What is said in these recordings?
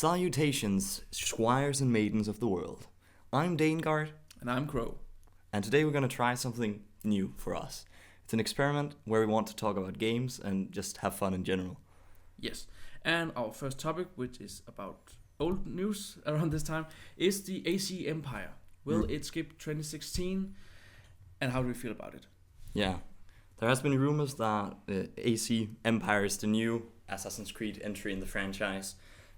Salutations, squires and maidens of the world. I'm DaneGuard, And I'm Crow. and today we're going to try something new for us. It's an experiment where we want to talk about games and just have fun in general. Yes. And our first topic, which is about old news around this time, is the AC Empire. Will it skip 2016? And how do we feel about it? Yeah, there has been rumors that AC Empire is the new Assassin's Creed entry in the franchise,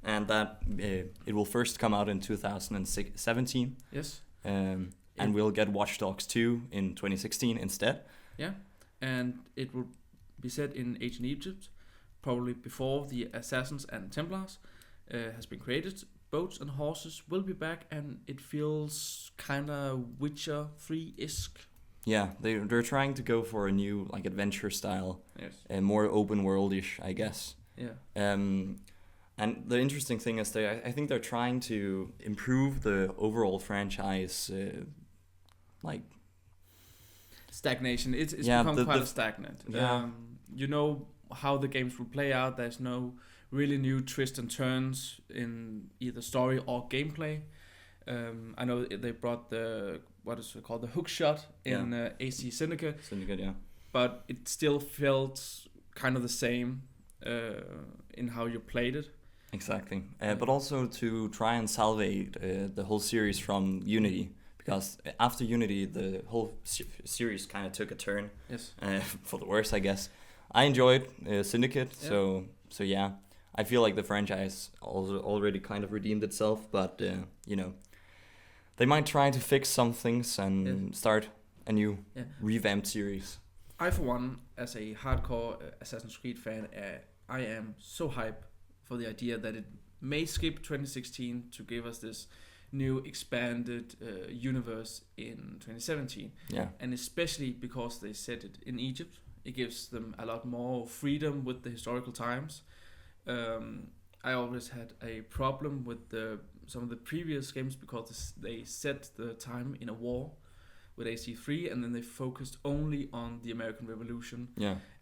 and that it will first come out in 2017. Yes. And we'll get Watch Dogs 2 in 2016 instead. Yeah. And it will be set in ancient Egypt, probably before the Assassins and Templars has been created. Boats and horses will be back, and it feels kind of Witcher 3-esque. Yeah, they're trying to go for a new like adventure style, Yes. more open worldish, I guess. Yeah. And the interesting thing is I think they're trying to improve the overall franchise, like Stagnation. It's Yeah, become quite stagnant. Yeah. You know how the games will play out. There's no really new twists and turns in either story or gameplay. I know they brought the what is it called, the hook shot in AC Syndicate, yeah. but it still felt kind of the same in how you played it. Exactly. But also to try and salvage the whole series from Unity, because after Unity the whole series kind of took a turn. Yes. For the worse, I guess. I enjoyed Syndicate, Yeah. so yeah. I feel like the franchise also already kind of redeemed itself, but they might try to fix some things and start a new revamped series. I, for one, as a hardcore Assassin's Creed fan, I am so hyped for the idea that it may skip 2016 to give us this new expanded universe in 2017. Yeah. And especially because they set it in Egypt, it gives them a lot more freedom with the historical times. I always had a problem with some of the previous games because they set the time in a war with AC3, and then they focused only on the American Revolution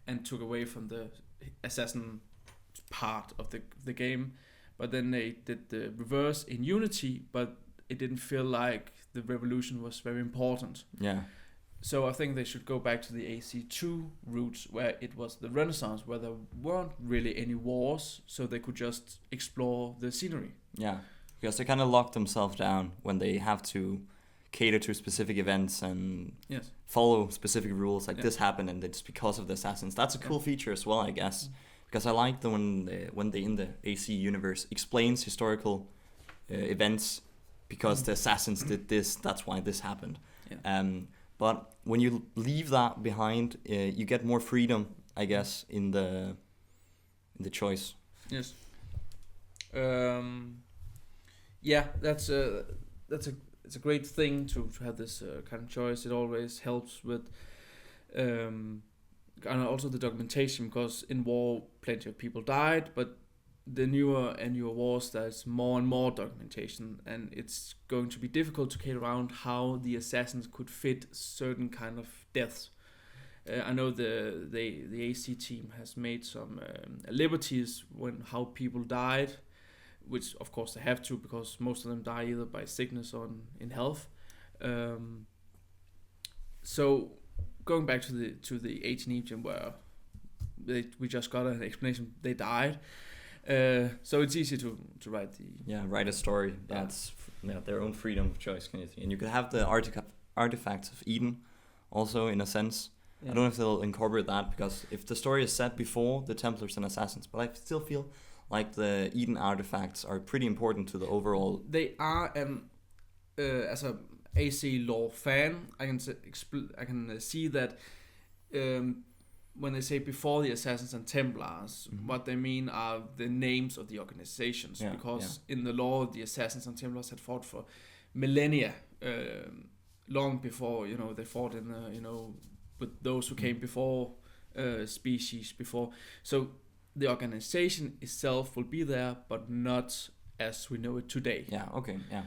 and took away from the assassin part of the game. But then they did the reverse in Unity, but it didn't feel like the revolution was very important. Yeah. So I think they should go back to the AC2 roots, where it was the Renaissance, where there weren't really any wars, so they could just explore the scenery. Yeah, because they kind of lock themselves down when they have to cater to specific events and follow specific rules. Like this happened, and it's because of the Assassins. That's a cool feature as well, I guess, because I like when they in the AC universe explains historical events because the Assassins did this. That's why this happened. Yeah. But when you leave that behind, you get more freedom, I guess, in the choice. Yes. Yeah, it's a great thing to have this kind of choice. It always helps with and also the documentation, because in war plenty of people died, but the newer and newer wars there's more and more documentation, and it's going to be difficult to get around how the assassins could fit certain kind of deaths. I know the AC team has made some liberties when how people died, which of course they have to, because most of them die either by sickness or in health. So going back to the 18 where we just got an explanation, they died. So it's easy to write write a story that's their own freedom of choice kind of thing. And you could have the artifacts of Eden also, in a sense. I don't know if they'll incorporate that, because if the story is set before the Templars and Assassins, but I still feel like the Eden artifacts are pretty important to the overall. They are, and as a AC lore fan, I can see that when they say before the Assassins and Templars, what they mean are the names of the organizations, because in the lore the Assassins and Templars had fought for millennia, long before they fought in with those who came before, species before. So the organization itself will be there, but not as we know it today. Yeah. Okay. Yeah.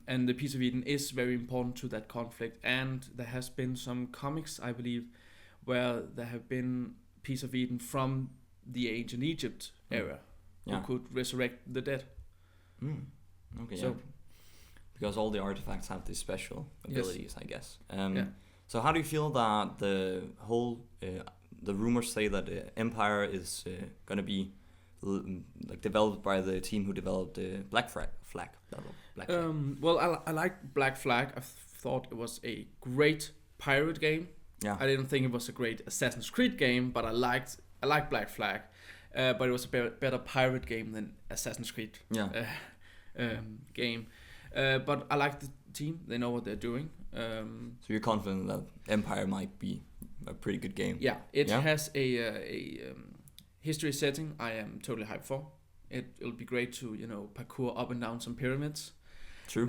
And the Piece of Eden is very important to that conflict, and there has been some comics, I believe, where there have been Piece of Eden from the ancient Egypt era who could resurrect the dead. Okay, so, yeah. Because all the artifacts have these special abilities, I guess. So how do you feel that the whole, the rumors say that Empire is going to be like developed by the team who developed Black Flag. Well, I like Black Flag. I thought it was a great pirate game. Yeah. I didn't think it was a great Assassin's Creed game, but I liked Black Flag. But it was a better pirate game than Assassin's Creed game. But I like the team. They know what they're doing. So you're confident that Empire might be a pretty good game? Yeah, it has a history setting I am totally hyped for. It'll be great to, parkour up and down some pyramids. True.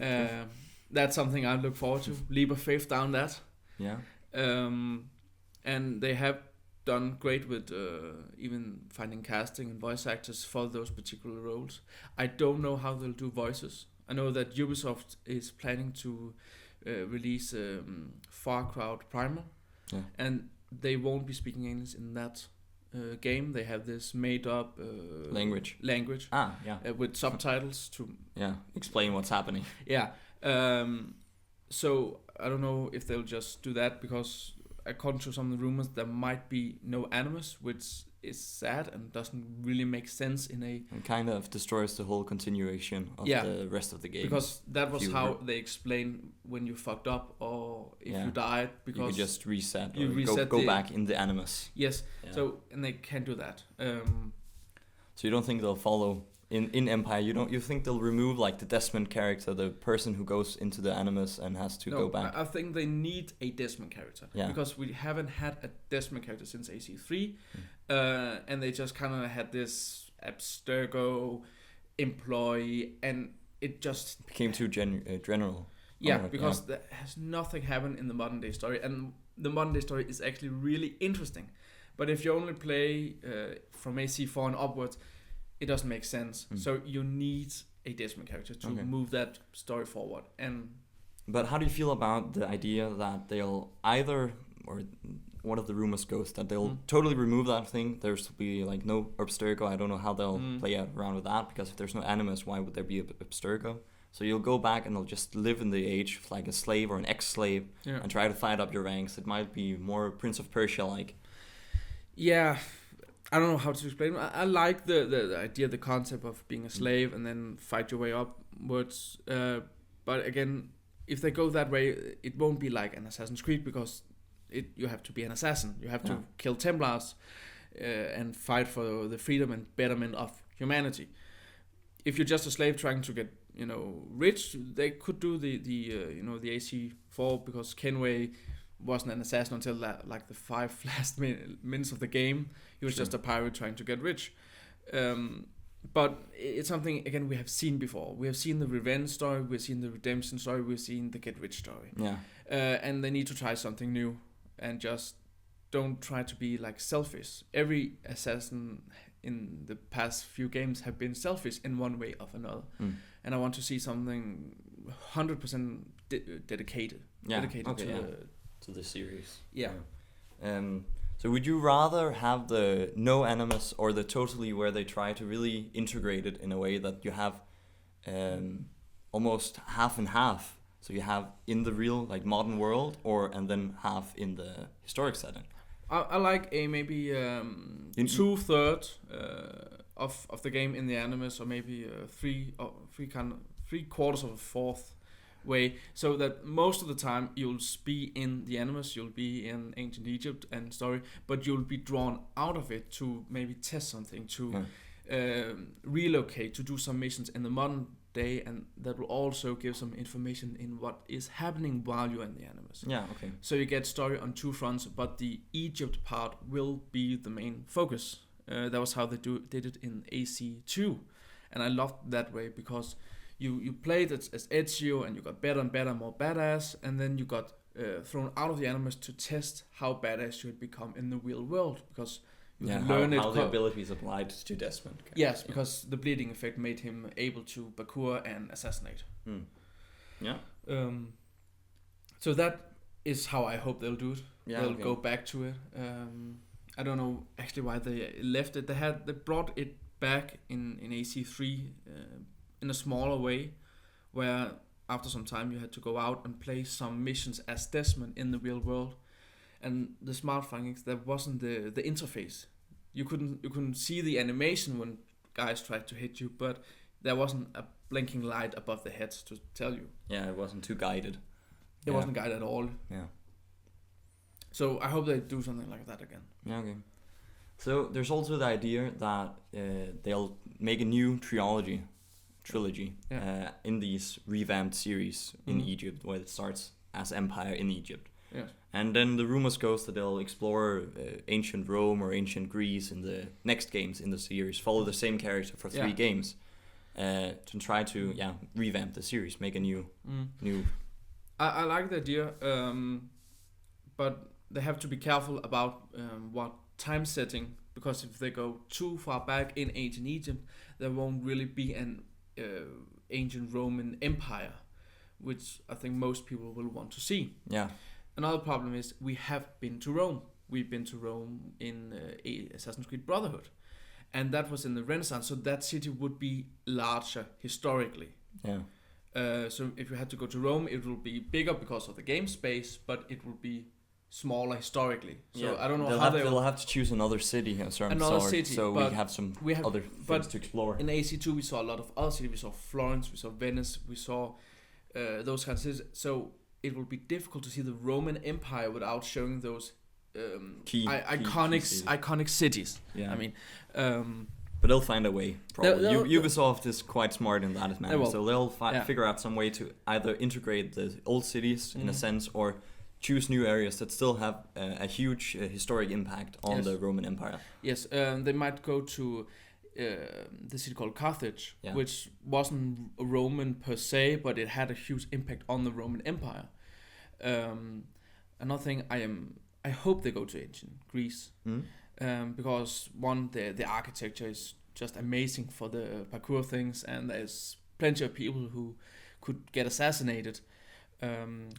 That's something I look forward to. Leap of faith down that. Yeah. And they have done great with even finding casting and voice actors for those particular roles. I don't know how they'll do voices. I know that Ubisoft is planning to release Far Cry Primal, and they won't be speaking English in that game. They have this made-up language. With subtitles to explain what's happening. Yeah. So I don't know if they'll just do that, because according to some of the rumors, there might be no Animus, which is sad and doesn't really make sense in a... And kind of destroys the whole continuation of the rest of the game. Because that was how they explain when you fucked up or if you died. Because you could just reset or go back in the Animus. Yes, and they can't do that. So you don't think they'll follow... In Empire, you think they'll remove like the Desmond character, the person who goes into the Animus and has to go back? I think they need a Desmond character because we haven't had a Desmond character since AC3, and they just kind of had this Abstergo employee, and it just became too general. Yeah, because there has nothing happened in the modern day story, and the modern day story is actually really interesting. But if you only play from AC4 and upwards, it doesn't make sense. So you need a Desmond character to move that story forward. But how do you feel about the idea that they'll either, or one of the rumors goes that they'll totally remove that thing? There's be like no Abstergo. I don't know how they'll play around with that, because if there's no Animus, why would there be Abstergo? So you'll go back and they'll just live in the age of like a slave or an ex-slave and try to fight up your ranks. It might be more Prince of Persia like. Yeah. I don't know how to explain it. I like the idea, the concept of being a slave and then fight your way upwards. But again, if they go that way, it won't be like an Assassin's Creed, because you have to be an assassin. You have to kill Templars and fight for the freedom and betterment of humanity. If you're just a slave trying to get rich, they could do the AC4, because Kenway wasn't an assassin until like the 5 last minutes of the game. He was just a pirate trying to get rich. But it's something, again, we have seen before. We have seen the revenge story, we've seen the redemption story, we've seen the get rich story. Yeah. And they need to try something new and just don't try to be like selfish. Every assassin in the past few games have been selfish in one way or another. And I want to see something 100% dedicated to the series. Yeah. So would you rather have the no Animus or the totally, where they try to really integrate it in a way that you have almost half and half? So you have in the real like modern world, and then half in the historic setting. I like a maybe 2/3 of the game in the Animus, or maybe 3/4 of a fourth way, so that most of the time you'll be in the Animus, you'll be in ancient Egypt and story, but you'll be drawn out of it to maybe test something, to relocate, to do some missions in the modern day, and that will also give some information in what is happening while you're in the Animus. Yeah, okay. So you get story on 2 fronts, but the Egypt part will be the main focus. That was how they did it in AC2, and I loved that way, because you played as Ezio and you got better and better, more badass, and then you got thrown out of the Animus to test how badass you had become in the real world, because you learn how the abilities applied to Desmond. Yes, because the bleeding effect made him able to parkour and assassinate. Yeah. So that is how I hope they'll do it. Yeah, they'll go back to it. I don't know actually why they left it. They brought it back in AC3 in a smaller way, where after some time you had to go out and play some missions as Desmond in the real world. And the smart thing is there wasn't the interface. You couldn't see the animation when guys tried to hit you, but there wasn't a blinking light above the heads to tell you. Yeah, it wasn't too guided. It wasn't guided at all. Yeah. So I hope they do something like that again. Yeah, okay. So there's also the idea that they'll make a new trilogy in these revamped series in Egypt, where it starts as Empire in Egypt. Yes. And then the rumors goes that they'll explore ancient Rome or ancient Greece in the next games in the series, follow the same character for 3 games, to try to revamp the series, make a new. I like the idea, but they have to be careful about what time setting, because if they go too far back in ancient Egypt, there won't really be an ancient Roman Empire, which I think most people will want to see. Yeah. Another problem is we have been to Rome. We've been to Rome in Assassin's Creed Brotherhood, and that was in the Renaissance, so that city would be larger historically. Yeah. So if you had to go to Rome, it will be bigger because of the game space, but it will be smaller historically. So I don't know how they'll have to choose another city of some sort, so we have other things to explore. In AC2 we saw a lot of other cities. We saw Florence, we saw Venice, we saw those kinds of cities. So it will be difficult to see the Roman Empire without showing those iconic cities. Yeah. I mean, but they'll find a way. Probably. Ubisoft is quite smart in that manner, so they'll figure out some way to either integrate the old cities in a sense, or choose new areas that still have a huge historic impact on the Roman Empire. Yes, they might go to the city called Carthage, which wasn't Roman per se, but it had a huge impact on the Roman Empire. Another thing, I hope they go to ancient Greece, because one, the architecture is just amazing for the parkour things, and there's plenty of people who could get assassinated.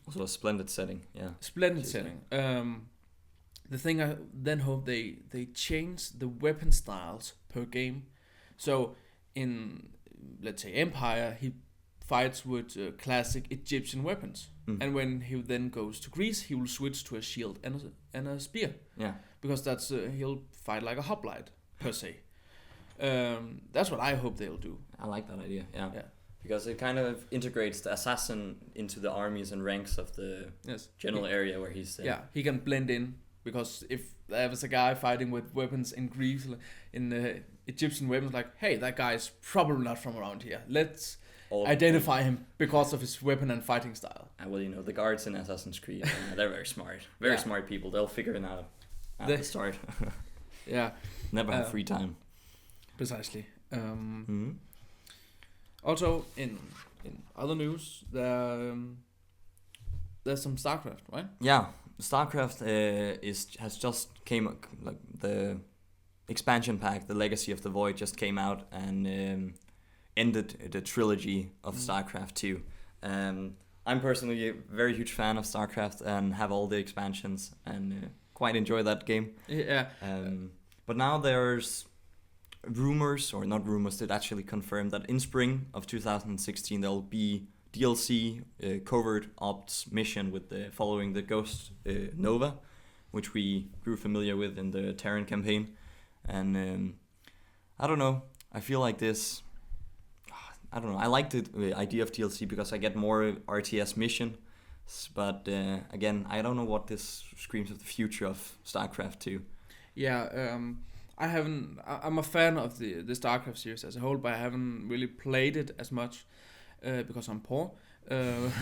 Also a splendid setting, Splendid setting. The thing I then hope they change the weapon styles per game. So in, let's say, Empire, he fights with classic Egyptian weapons, and when he then goes to Greece, he will switch to a shield and a spear. Yeah, because that's he'll fight like a hoplite per se. That's what I hope they'll do. I like that idea. Yeah. Because it kind of integrates the assassin into the armies and ranks of the general area where he's. He can blend in, because if there was a guy fighting with weapons in Greece, in Egyptian weapons, like, hey, that guy's probably not from around here. Let's identify him because of his weapon and fighting style. Well, the guards in Assassin's Creed, they're very smart. Very smart people. They'll figure it out at the start. Never have free time. Precisely. Also, in other news, there's some Starcraft, right? Yeah, Starcraft has just came, like, the expansion pack, the Legacy of the Void, just came out and ended the trilogy of Starcraft 2. I'm personally a very huge fan of Starcraft and have all the expansions and quite enjoy that game. Yeah. But now there's rumors, or not rumors, that actually confirmed that in spring of 2016 there'll be DLC covert ops mission with following the Ghost Nova, which we grew familiar with in the Terran campaign. And I don't know, I feel like this, I don't know, I like the idea of DLC because I get more RTS mission, but again, I don't know what this screams of the future of StarCraft 2. Yeah, I'm a fan of the StarCraft series as a whole, but I haven't really played it as much because I'm poor. But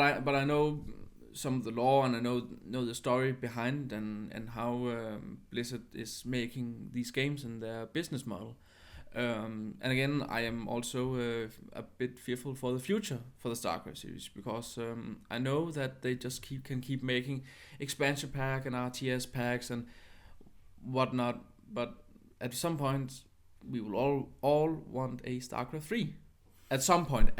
I know some of the lore, and I know the story behind and how Blizzard is making these games and their business model. And again, I am also a bit fearful for the future for the StarCraft series, because I know that they just can keep making expansion pack and RTS packs and whatnot, but at some point we will all want a StarCraft 3 at some point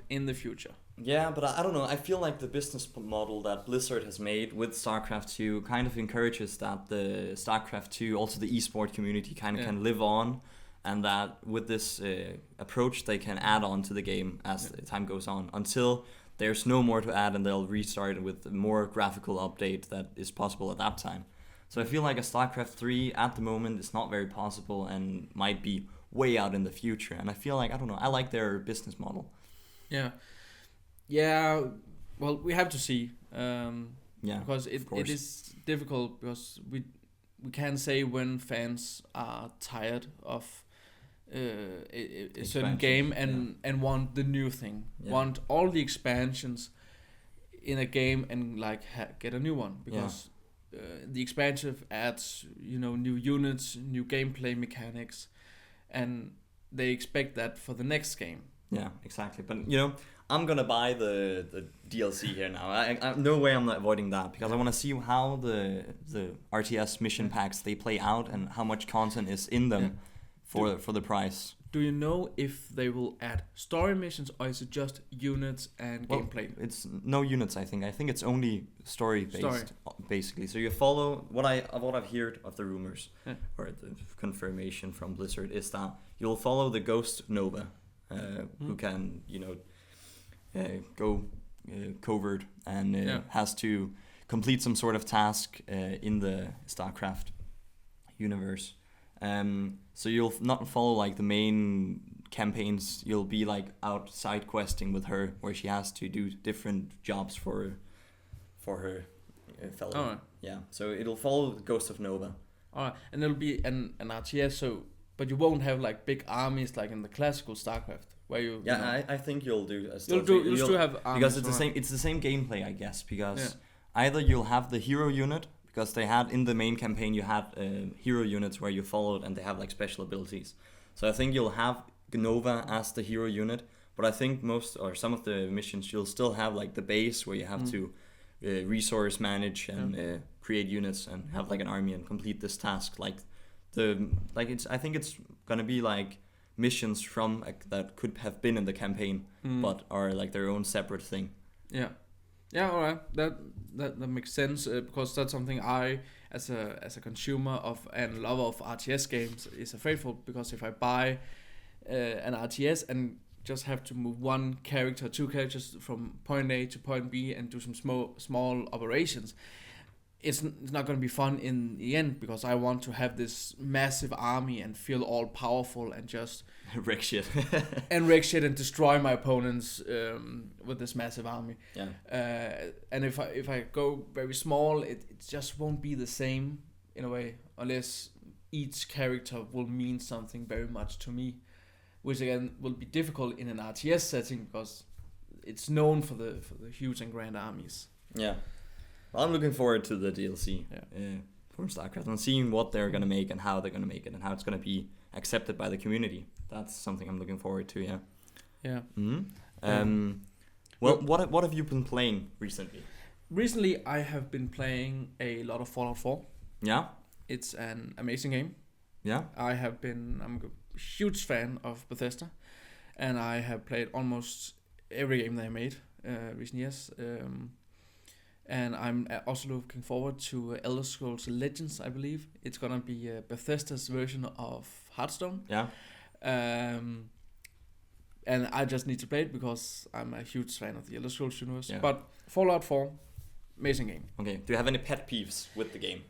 in the future. Yeah, but I don't know, I feel like the business model that Blizzard has made with StarCraft 2 kind of encourages that the StarCraft 2, also the esport community, kind of can live on and that with this approach they can add on to the game as the time goes on until there's no more to add, and they'll restart with a more graphical update that is possible at that time. So I feel like a StarCraft 3 at the moment is not very possible and might be way out in the future. And I feel like, I don't know, I like their business model. Yeah, well, we have to see. Because it is difficult, because we can't say when fans are tired of a certain game and want the new thing, want all the expansions in a game and like get a new one, because the expansion adds new units, new gameplay mechanics, and they expect that for the next game. Yeah, exactly. But I'm gonna buy the DLC here now. I no way I'm not avoiding that, because I want to see how the RTS mission packs they play out and how much content is in them for the price. Do you know if they will add story missions, or is it just units and gameplay? It's no units, I think. I think it's only story based, basically. So you follow what I've heard of the rumors or the confirmation from Blizzard is that you'll follow the Ghost Nova, who can go covert and has to complete some sort of task in the Starcraft universe. So you'll not follow like the main campaigns. You'll be like out side questing with her, where she has to do different jobs for her fellow. Alright. Yeah. So it'll follow the Ghost of Nova. Alright, and it'll be an RTS. But you won't have like big armies like in the classical Starcraft, where you. Yeah, I think you'll do. You'll still have armies, because it's the same. It's the same gameplay, I guess. Because either you'll have the hero unit. Because they had in the main campaign, you had hero units where you followed, and they have like special abilities. So I think you'll have Nova as the hero unit, but I think some of the missions you'll still have like the base where you have to resource manage and create units and have like an army and complete this task. I think it's gonna be like missions from that could have been in the campaign, but are like their own separate thing. Yeah. Yeah, alright. That makes sense, because that's something I, as a consumer of and lover of RTS games, is afraid for. Because if I buy an RTS and just have to move two characters from point A to point B and do some small operations, it's not going to be fun in the end, because I want to have this massive army and feel all powerful and just wreck shit and destroy my opponents with this massive army. And if I go very small, it just won't be the same in a way, unless each character will mean something very much to me, which again will be difficult in an RTS setting, because it's known for the huge and grand armies. Yeah. Well, I'm looking forward to the DLC for StarCraft and seeing what they're going to make and how they're going to make it and how it's going to be accepted by the community. That's something I'm looking forward to, yeah. Yeah. Mm-hmm. What have you been playing recently? Recently, I have been playing a lot of Fallout 4. Yeah? It's an amazing game. Yeah? I'm a huge fan of Bethesda, and I have played almost every game they made recent years. And I'm also looking forward to Elder Scrolls Legends, I believe. It's gonna be Bethesda's version of Hearthstone. Yeah. And I just need to play it because I'm a huge fan of the Elder Scrolls universe. Yeah. But Fallout 4, amazing game. Okay. Do you have any pet peeves with the game?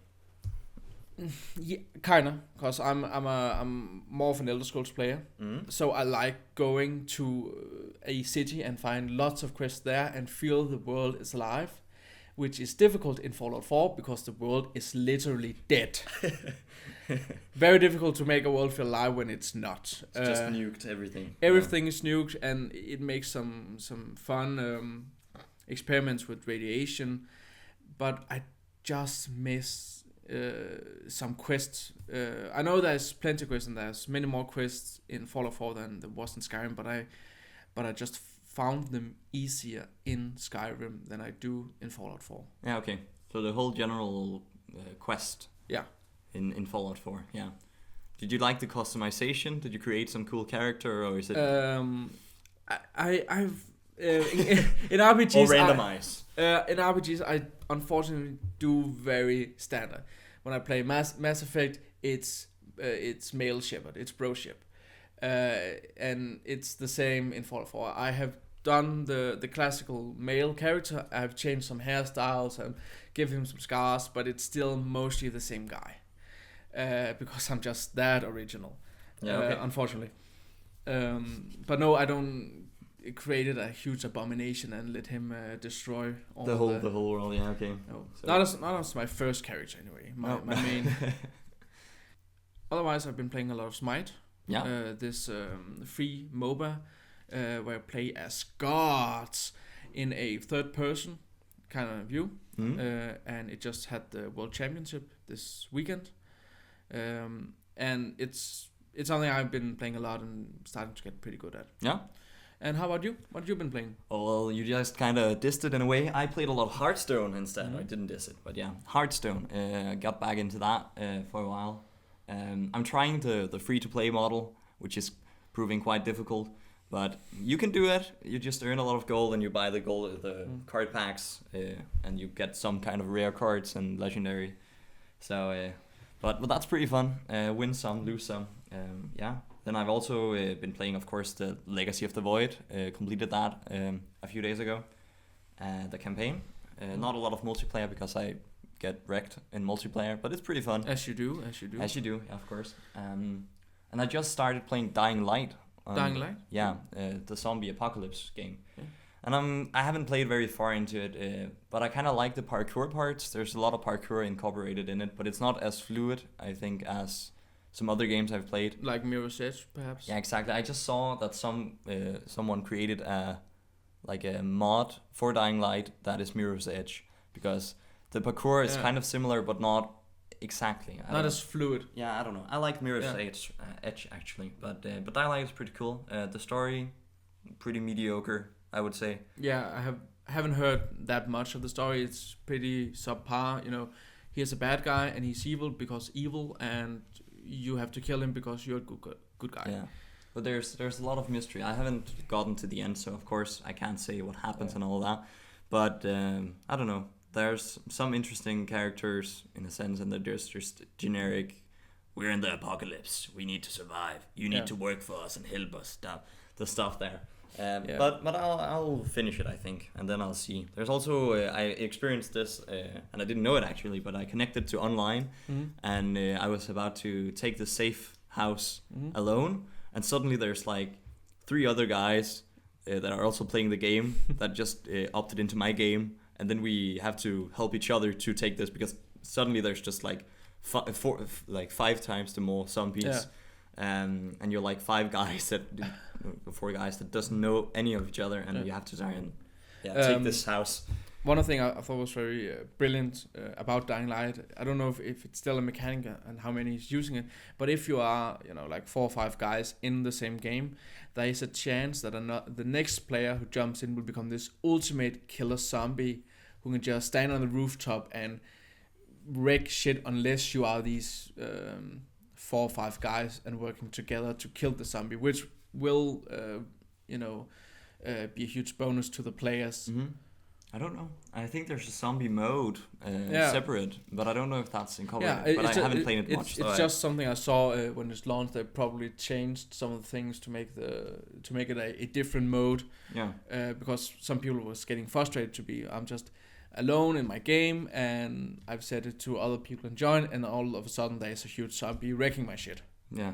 Yeah, kinda, cause I'm more of an Elder Scrolls player. So I like going to a city and find lots of quests there and feel the world is alive, which is difficult in Fallout 4 because the world is literally dead. Very difficult to make a world feel alive when it's not. It's just nuked everything. Everything is nuked, and it makes some fun experiments with radiation, but I just miss some quests. I know there's plenty of quests, and there's many more quests in Fallout 4 than there was in Skyrim, but I just found them easier in Skyrim than I do in Fallout 4. Yeah, okay. So the whole general quest. Yeah. In Fallout 4, yeah. Did you like the customization? Did you create some cool character, or is it? I've in RPGs. Or randomize. In RPGs, I unfortunately do very standard. When I play Mass Effect, it's male Shepard, it's bro ship. and it's the same in Fallout 4. I have done the classical male character. I've changed some hairstyles and give him some scars, but it's still mostly the same guy. Because I'm just that original. Yeah, okay. Unfortunately. But no, I don't created a huge abomination and let him destroy all the whole world. Yeah, okay. No, so. not as my first character anyway. My main. Otherwise, I've been playing a lot of Smite. Yeah. This free MOBA where I play as gods in a third person kind of view. And it just had the World Championship this weekend. And it's something I've been playing a lot and starting to get pretty good at. Yeah. And how about you? What have you been playing? Oh, well, you just kind of dissed it in a way. I played a lot of Hearthstone instead. I didn't diss it, but yeah, Hearthstone. Got back into that for a while. I'm trying the free-to-play model, which is proving quite difficult. But you can do it. You just earn a lot of gold and you buy the card packs, and you get some kind of rare cards and legendary. So, but that's pretty fun. Win some, lose some. Yeah. Then I've also been playing, of course, the Legacy of the Void. Completed that a few days ago. The campaign. Not a lot of multiplayer because I get wrecked in multiplayer, but it's pretty fun. As you do. Yeah, of course. And I just started playing Dying Light. Dying Light? Yeah, the zombie apocalypse game. Yeah. And I haven't played very far into it, but I kind of like the parkour parts. There's a lot of parkour incorporated in it, but it's not as fluid, I think, as some other games I've played. Like Mirror's Edge, perhaps? Yeah, exactly. I just saw that someone created a mod for Dying Light that is Mirror's Edge, because the parkour is kind of similar, but not exactly. Not as fluid. Yeah, I don't know. I like Mirror's Edge actually, but Dying Light is pretty cool. The story, pretty mediocre, I would say. Yeah, I haven't heard that much of the story. It's pretty subpar. You know, he's a bad guy and he's evil because evil, and you have to kill him because you're a good guy. Yeah, but there's a lot of mystery. I haven't gotten to the end, so of course I can't say what happens and all that. But I don't know. There's some interesting characters in a sense, and there's just generic, we're in the apocalypse, we need to survive, you need to work for us and help us, the stuff there. But I'll finish it, I think, and then I'll see. There's also, I experienced this, and I didn't know it actually, but I connected to online, and I was about to take the safe house alone, and suddenly there's like 3 other guys that are also playing the game that just opted into my game. And then we have to help each other to take this, because suddenly there's just like 5 times the more zombies, and you're like 4 guys that doesn't know any of each other, and you have to try and take this house. One thing I thought was very brilliant about Dying Light, I don't know if it's still a mechanic and how many is using it, but if you are, like 4 or 5 guys in the same game, there is a chance that the next player who jumps in will become this ultimate killer zombie who can just stand on the rooftop and wreck shit unless you are these 4 or 5 guys and working together to kill the zombie, which will, be a huge bonus to the players. I don't know. I think there's a zombie mode separate, but I don't know if that's incorporated. Yeah, but I haven't played it much. It's just something I saw when it's launched. They probably changed some of the things to make it a different mode. Yeah. Because some people was getting frustrated I'm just alone in my game, and I've said it to other people and join, and all of a sudden there's a huge zombie wrecking my shit. Yeah.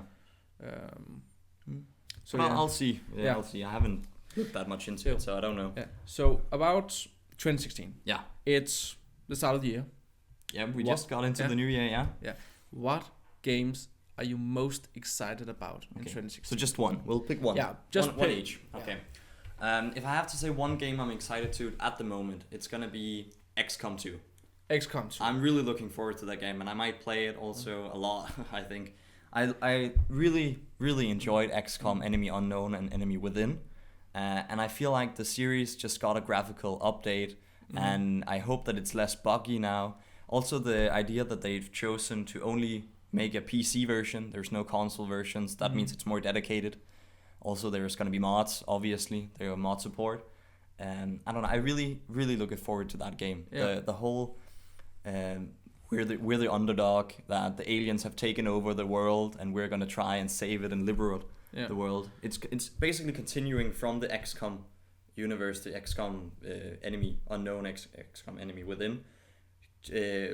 So I'll see. Yeah, I'll see. I haven't looked that much into it, so I don't know. Yeah. So about 2016. Yeah. It's the start of the year. Yeah, we just got into the new year, yeah. Yeah. What games are you most excited about in 2016? So just one. We'll pick one. Yeah, just one each. Okay. If I have to say one game I'm excited to at the moment, it's going to be XCOM 2. XCOM 2. I'm really looking forward to that game, and I might play it also a lot, I think. I really, really enjoyed XCOM Enemy Unknown and Enemy Within. And I feel like the series just got a graphical update, and I hope that it's less buggy now. Also, the idea that they've chosen to only make a PC version, there's no console versions, that means it's more dedicated. Also, there's going to be mods, obviously. There are mod support. I don't know, I really, really looking forward to that game. Yeah. The whole, we're the underdog, that the aliens have taken over the world, and we're going to try and save it and the world. It's basically continuing from the XCOM universe, the XCOM enemy, unknown XCOM enemy within.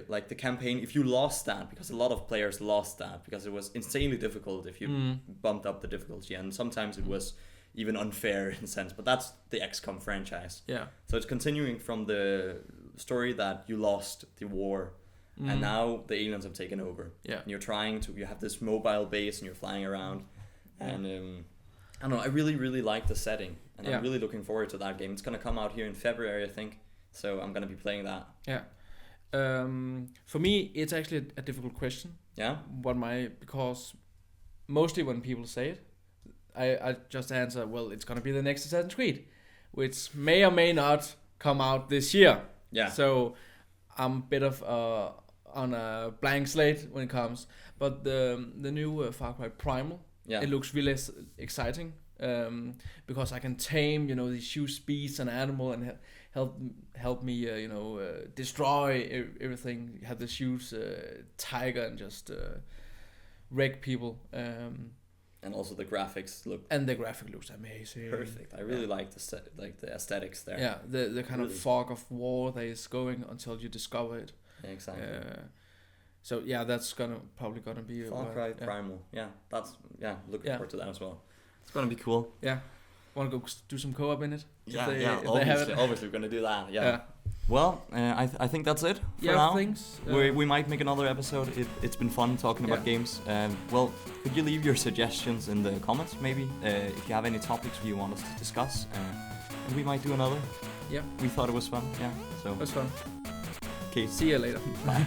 Like the campaign, if you lost that, because a lot of players lost that because it was insanely difficult if you bumped up the difficulty, and sometimes it was even unfair in a sense, but that's the XCOM franchise. Yeah. So it's continuing from the story that you lost the war, and now the aliens have taken over. Yeah. And you have this mobile base and you're flying around, and I don't know, I really, really like the setting, and I'm really looking forward to that game. It's gonna come out here in February, I think, so I'm gonna be playing that. Yeah. For me, it's actually a difficult question. Yeah. Because mostly when people say it, I just answer, well, it's gonna be the next Assassin's Creed, which may or may not come out this year. Yeah. So I'm a bit of on a blank slate when it comes. But the new Far Cry Primal, it looks really exciting. Because I can tame, these huge beasts and animal and help me, destroy everything. Have this huge tiger and just wreck people. And also the graphics look. And the graphic looks amazing. Perfect. I really like the aesthetics there. Yeah, the kind of fog of war that is going until you discover it. Yeah, exactly. So yeah, that's probably gonna be Far Cry Primal. Yeah, looking forward to that as well. It's gonna be cool. Yeah. Want to go do some co-op in it? Obviously we're gonna do that. Yeah. Well, I think that's it for now. Thanks. We might make another episode. It's been fun talking about games. Well, could you leave your suggestions in the comments, maybe, if you have any topics you want us to discuss, and we might do another. Yeah. We thought it was fun. Yeah. So. It was fun. Okay. See you later. Bye.